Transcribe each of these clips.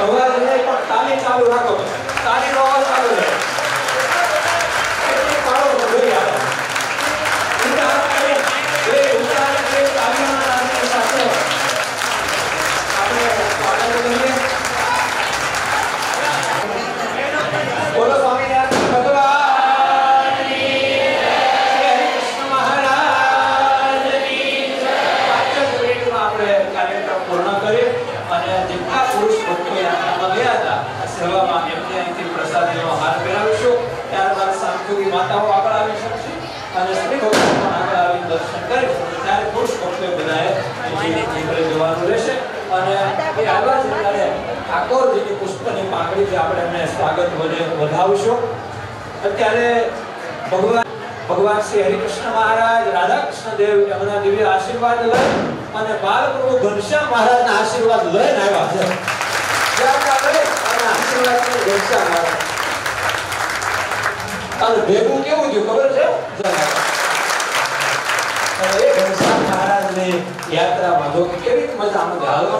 અવાજ નહીં પણ તાલી ચાલુ રાખો. તાલીનો અવાજ ચાલુ રહે. એટલી પાડો તો જોઈ આવે. ઉચ્ચારણ કરી તાલીના નાદની સાથે આપણે સ્વાગત કરીએ. બોલો સ્વામિનારાયણ ભગવાનની જય. શ્રી હરિકૃષ્ણ મહારાજની જય. 5 મિનિટમાં આપણે કાર્યક્રમ પૂર્ણ કરીએ અને જેટલા પુરુષ ભક્તો યાત્રામાં ગયા હતા આ સેવામાં એમને અહીંથી પ્રસાદીનો હાર પહેરાવીશું. ત્યારબાદ સાંખ્યોગી માતાઓ આગળ આવી શકશે અને સ્ત્રી ભક્તો પણ આગળ આવી દર્શન કરીશું. ત્યારે પુરુષ ભક્તો બધાએ નીકળી જવાનું રહેશે અને એ આગળ ત્યારે ઠાકોરજીની પુષ્પની પાંખડીથી આપણે એમને સ્વાગત વધાવીશું. અત્યારે ભગવાન શ્રી હરિકૃષ્ણ મહારાજ, રાધાકૃષ્ણ દેવ એમના દિવ્ય આશીર્વાદ લઈ અને બાલપ્રભુ ઘનશ્યામ મહારાજના આશીર્વાદ લઈને આવ્યા છે. ઘનશ્યામ મહારાજ અને ભેગું કેવું થયું ખબર છે? એ ઘનશ્યામ મહારાજની યાત્રામાં જો કેવી મજા આવે.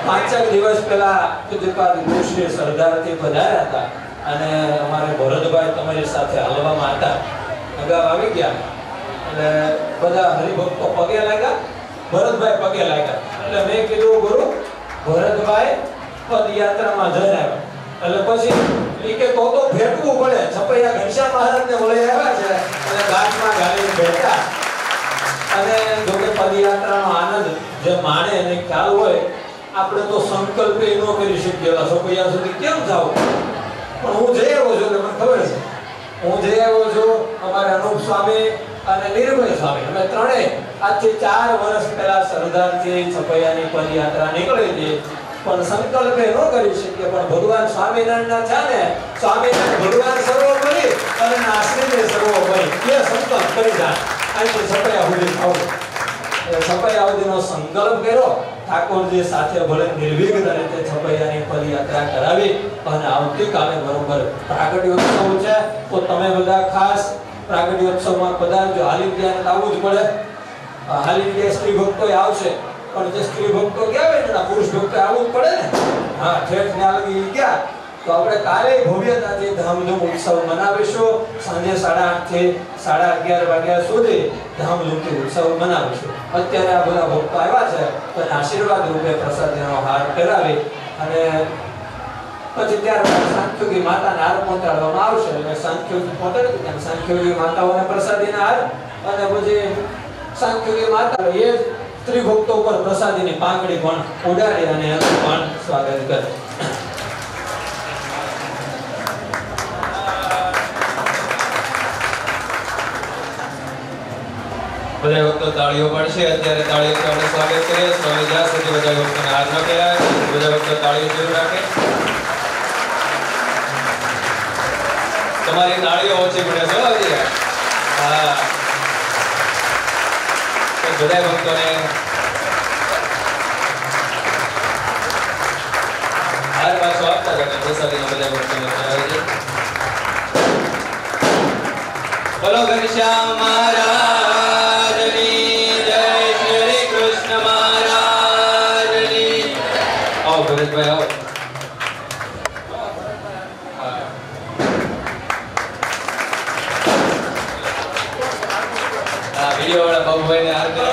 5 દિવસ પહેલા પૂજ્યપાદ ગુરુશ્રી સરદારથી પધાર્યા હતા અને અમારે ભરતભાઈ તમારી સાથે હાલવામાં હતા. અગાઉ આવી ગયા એટલે બધા હરિભક્તો પગે લાગ્યા. ભરતભાઈ પગે લાગ્યા એટલે મેં કીધું ગુરુ ભરતભાઈ પદયાત્રામાં જઈને આવ્યા એટલે પછી એ કે તો ભેટવું પડે. છપૈયા ઘનશ્યામ મહારાજને બોલાવી આવ્યા છે અને ગાંઠમાં ગાલીને બેઠા અને જો કે પદયાત્રાનો આનંદ જે માણે એને ખ્યાલ હોય. આપણે તો સંકલ્પ ન કરી શકીએ છપૈયા સુધી કેમ જાવ. પણ હું જઈ આવ્યો છું, મને ખબર છે. હું જઈ આવ્યો છું. અમારે અનુપ સ્વામી અને નિર્ભય સ્વામી અમે ત્રણેય આજથી 4 વર્ષ પહેલા સરદારથી છપૈયાની પદયાત્રા નીકળી હતી પણ સંકલ્પ ન કરી શકીએ. પણ ભગવાન સ્વામિનારાયણના છે ને સ્વામિનારાયણ ભગવાન સર્વોપરી અને આશ્રિત સર્વોપરી એ સંકલ્પ કરી જાય અહીંથી છપૈયા સુધી આવું. છપૈયા સુધીનો સંકલ્પ કર્યો. ઠાકોરજી સાથે ભલે નિર્વિઘ્ન રીતે છપૈયાની પદયાત્રા કરાવી અને આવતીકાલે બરોબર પ્રાગટ્યોત્સવ છે તો તમે બધા ખાસ પ્રાગટ્યોત્સવમાં પધારજો. હાલી ત્યાં આવવું જ પડે. હાલી ત્યાં સ્ત્રી ભક્તો આવશે પણ જે સ્ત્રી ભક્તો ગયા હોય ને પુરુષ ભક્તો આવવું જ પડે ને. હા, ઠેઠ ને આવી ગયા તો આપણે કાલે ભવ્યતાથી ધામધૂમ ઉત્સવ મનાવીશું. સાંજે 8:30 થી 11:30 વાગ્યા સુધી ધામધૂમથી ઉત્સવ મનાવીશું. અત્યારે આ બધા ભક્તો આવ્યા છે તો આશીર્વાદ રૂપે પ્રસાદીનો હાર કરાવી અને પછી ત્યારબાદ સાંખ્યોગી માતાને હાર પહોંચાડવામાં આવશે. એટલે સાંખ્યોગી પહોંચાડી અને સાંખ્યોગી માતાઓને પ્રસાદીના હાર અને પછી સાંખ્યોગી માતા એ સ્ત્રી ભક્તો ઉપર પ્રસાદીની પાંખડી પણ ઉડાડી અને એનું પણ સ્વાગત કરે. બધા ભક્તો તાળીઓ પડશે. અત્યારે તાળીઓથી આપણે સ્વાગત કરીએ. સ્વામી જ્યાં સુધી બધા ભક્તોને હાથ ન કહેવાય બધા ભક્તો તાળીઓ જરૂર રાખે. તમારી તાળીઓ ઓછી પડે છે. હા, બધા ભક્તોને હાર પાછો આપતા જતા પ્રસાદીનો બધા ભક્તોને કરાવી દે. બોલો ઘનશ્યામ મહારાજની જય. શ્રી હરિકૃષ્ણ મહારાજની. આવો ભરતભાઈ આવો. હા, વિડીયો વાળા બાબુભાઈ ને હાર કરો.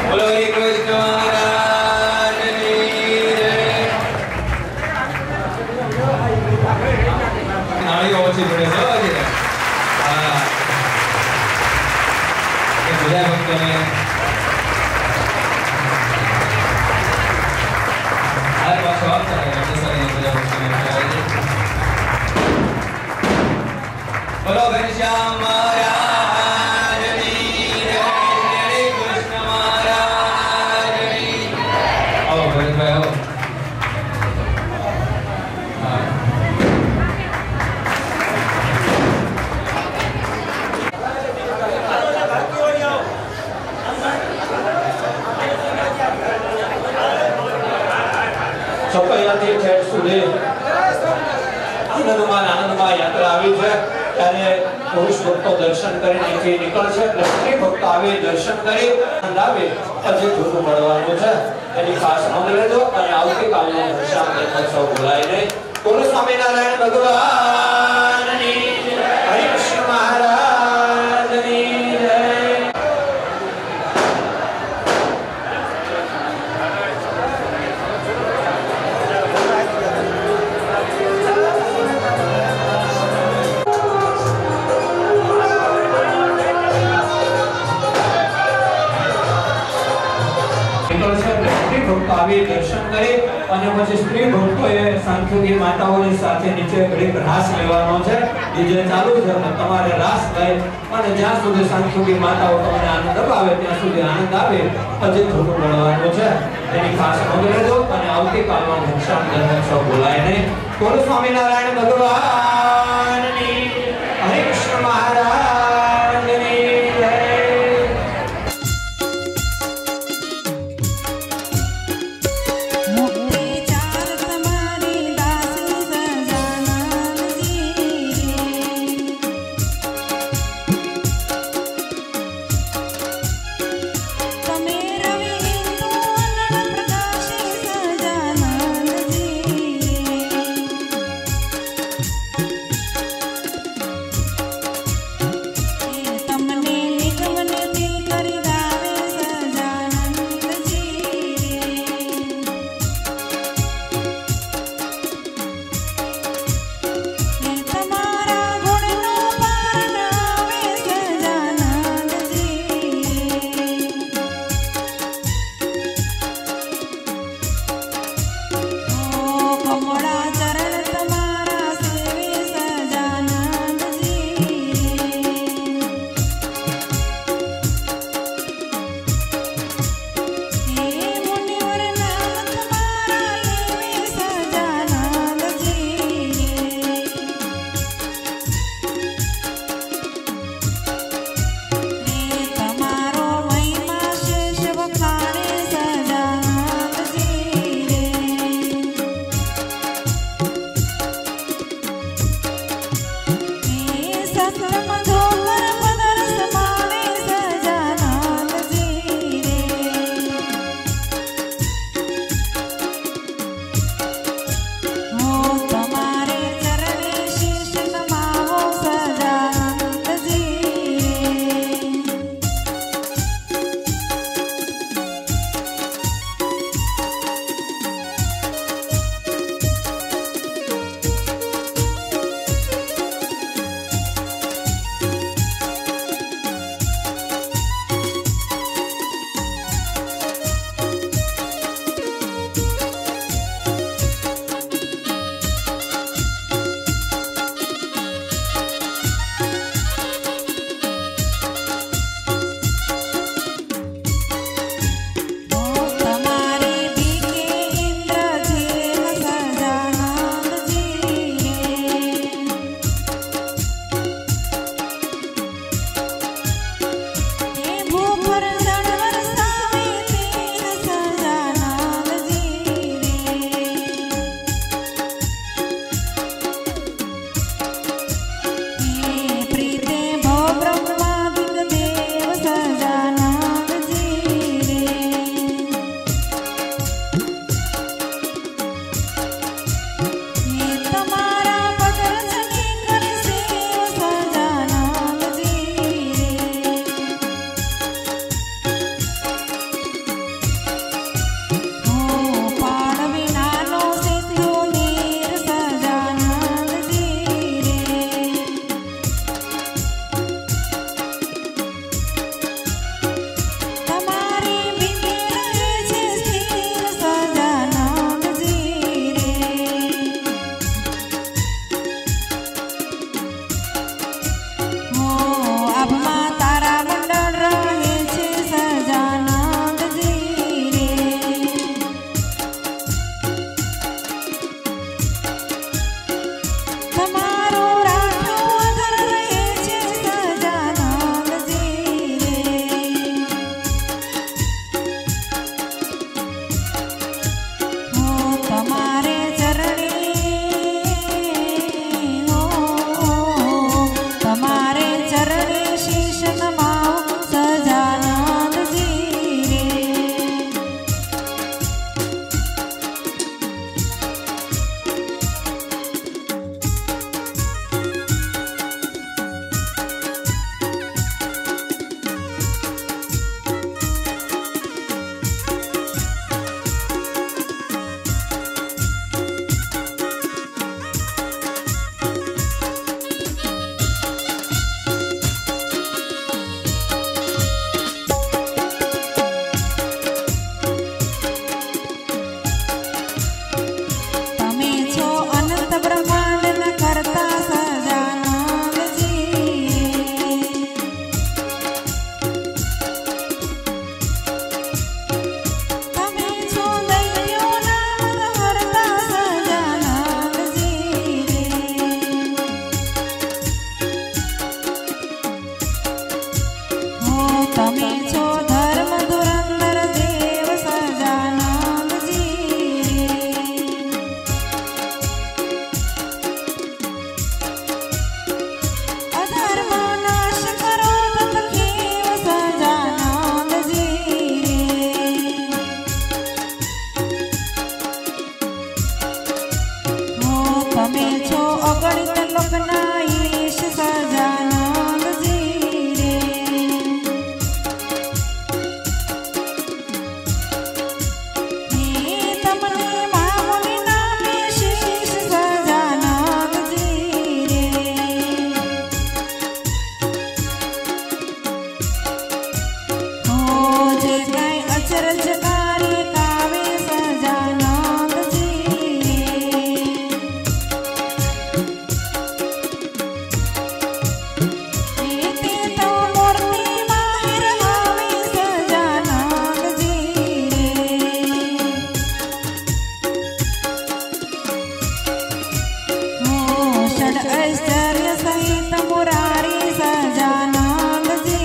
બોલો હરિકૃષ્ણ મહારાજની જય. નાળીઓ ઓછી પડે છે. હા, એ બધા ભક્તોને હાર પાછો આપતા રહે. બધા ભક્તોને કરાવી દે. બોલો ઘનશ્યામ મહારાજની જય. શ્રી કૃષ્ણ મહારાજની. આવો ભરતભાઈ આવો. છપૈયાથી ઠેઠ સુધી આનંદમાં યાત્રા આવી છે ત્યારે પુરુષ ભક્તો દર્શન કરીને અહીંથી નીકળશે એટલે સ્ત્રી ભક્તો આવે દર્શન કરી આવે પછી ધૂન મળવાનું છે એની ખાસ નોંધ લેજો અને આવતીકાલનો ઘનશ્યામ જન્મોત્સવ ભૂલાય નહીં. બોલો સ્વામિનારાયણ ભગવાનની જય. હરિકૃષ્ણ મહારાજની જય. આવી દર્શન કરી અને પછી સ્ત્રી ભક્તોએ સાંખ્યોગી માતાઓની સાથે નીચે ઘડીક રાસ લેવાનો છે. ડીજે ચાલુ છે અને તમારે રાસ લઈ અને જ્યાં સુધી સાંખ્યોગી માતાઓ તમને આનંદ અપાવે ત્યાં સુધી આનંદ આવે પછી થોડું મળવાનું છે એની ખાસ નોંધ લેજો અને આવતીકાલનો ઘનશ્યામ જન્મોત્સવ ભૂલાય નહીં. બોલો સ્વામિનારાયણ ભગવાનની હરિકૃષ્ણ મહારાજની જય. તમે છો ધર્મ ધુરંધર દેવ સહજાનંદજી અધર્મ નાશ કરો તત્ખેવ સહજાનંદજી હો તમે છો અગણિત લોકના ઈશ સહજાનંદજી તમને મામુની નામે શીશ સહજાનંદજી હો જે કઈ અચરજ કાર્ય કાવે સહજાનંદજી તે તો મૂર્તિ માહિર આવે સહજાનંદજી હો ષડ ઐશ્વર્ય સહિત મુરારી સહજાનંદજી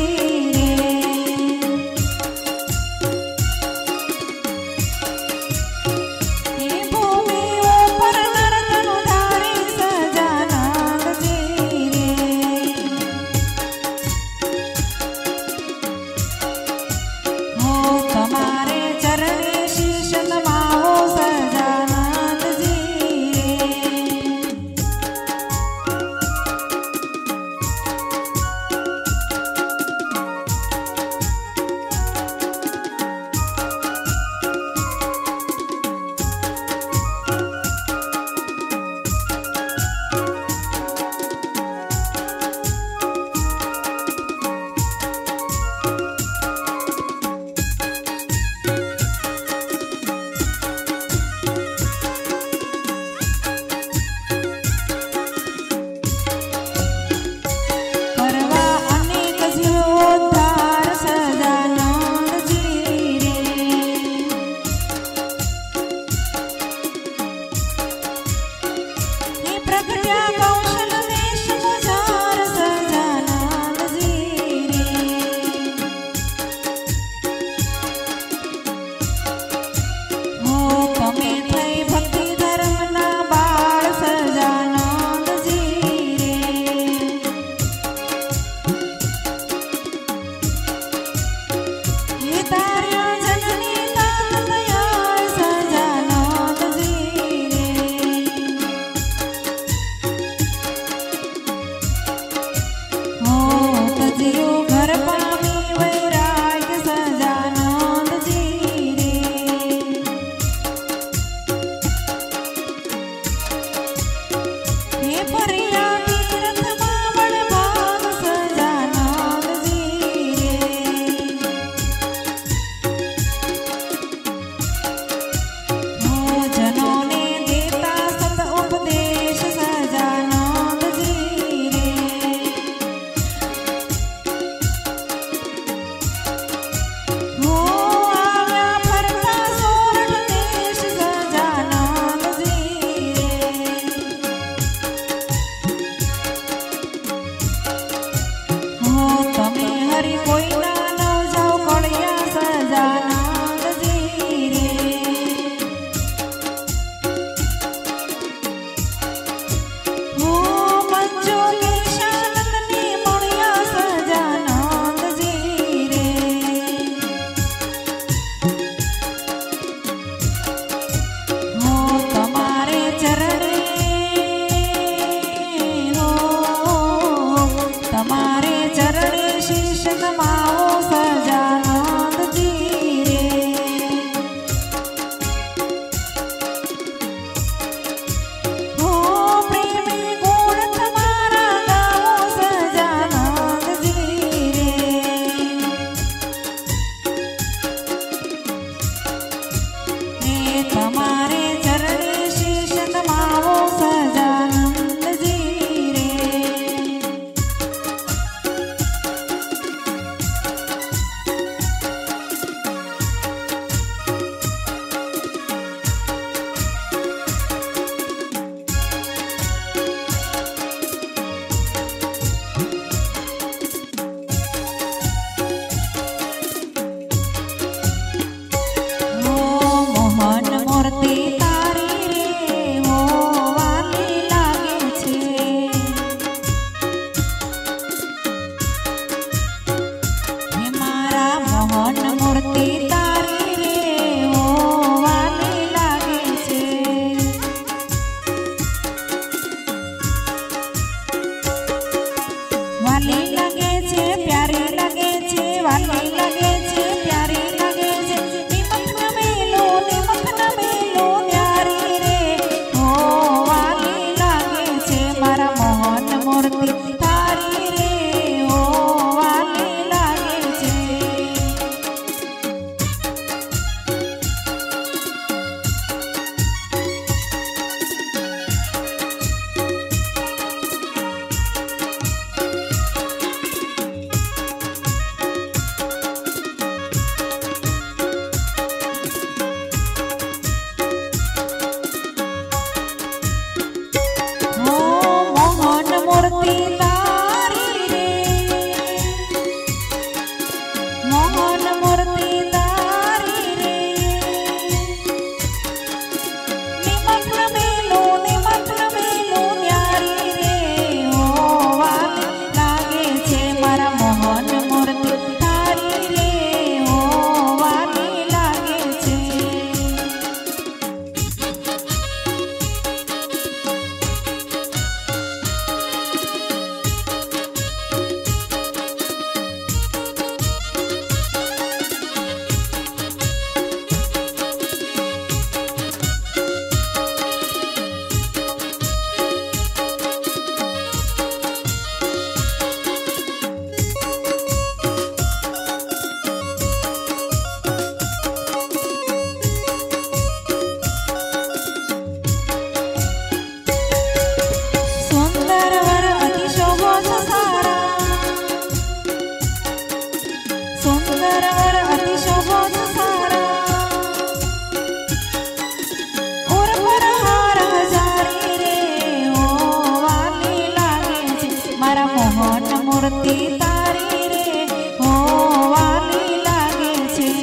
वर अति शोभत सारा और पर हार हजारी रे ओ वाली लागे छे मारा मोहन मूर्ति तारी रे ओ वाली लागे छे।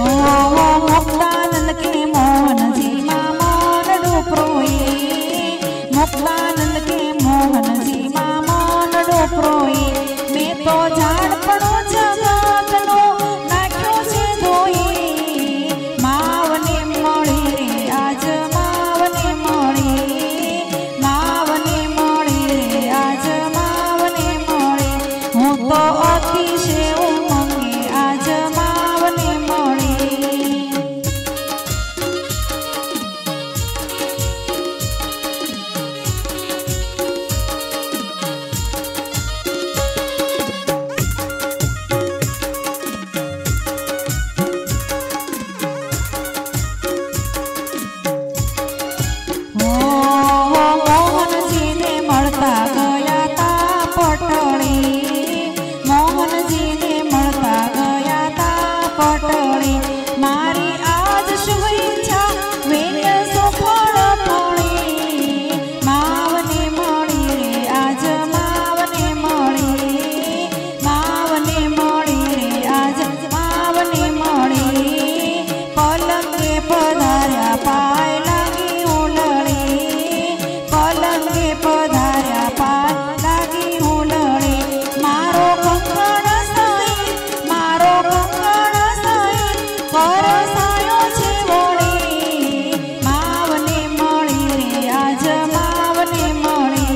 मुक्तानंद के मोहन जी मामोन डोप्रोई मुक्तानंद के मोहन जी मामोन डोप्रोई मैं तो झाड़ पड़ो जगत नो नाख्यो छे धोई मावने मळी रे आज मावने मळी रे आज मावने मळी हूँ तो अतिशय उमंगे आज मावने मळी मारी आज शुभ इच्छा वेण्य सुफल फळी मावने मळी रे आज मावने मळी रे आज मावने मळी पलंगे पधार्या पाय लागी उलळी पलंगे पधार्या पाय लागी उलळी मारो कंकण सई मारो कंकण परसायो छे वोळी मावने मळी रे आज मावने मळी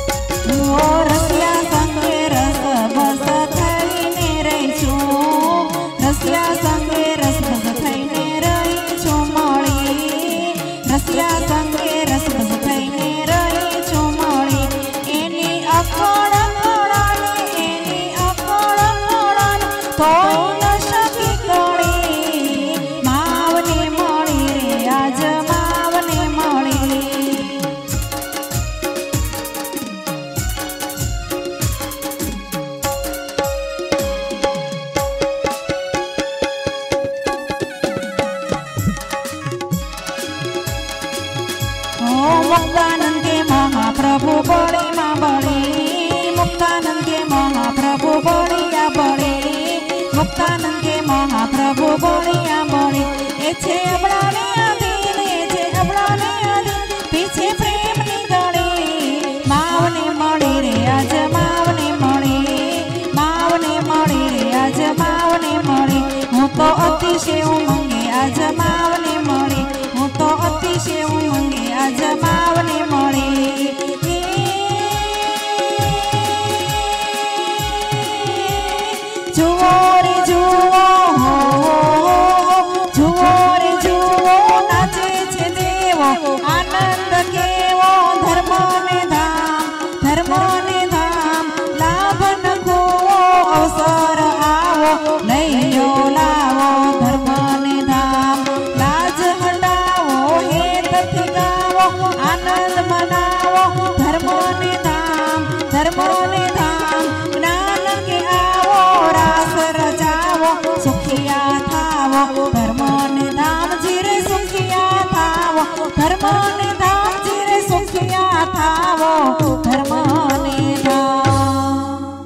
रसिया संगे रस बस थईने रही छूं रसिया संगे रस बस थईने रही छूं मळी रसिया संगे रस बस थईने रही छूं मळी एनी अखड़ खड़ानी तोय न शकी कड़ी मावने मळी रे आज मावने मळी मुक्तानंद के महाप्रभु बड़ी माँ बड़ी मुक्तानंद के महाप्रभु बड़िया बड़ी मुक्तानंद के महाप्रभु बड़िया बड़ी एछे अबड़ाने अधीन एछे अबड़ाने अधीन पीछे प्रेम नी गड़ी मावने मळी रे आज मावने मळी रे आज मावने मळी हूँ तो अतिशय उमंगे आज मावने मळी हूँ तो अतिशय उमंगे आज मावने मळी जुओ रे जुओ जुओ रे जुओ नाचे छे देवो आनंद केवो धर्म ने धाम लाभ न खोवो अवसर आवो लईयो लावो धर्म ने धाम लाज हटावो हेत थी गावो आनंद मनावो धर्म ने धाम ज्ञान के आवो रास रचावो सुखिया थावो धर्म ने धाम जीरे सुखिया थावो धर्म ने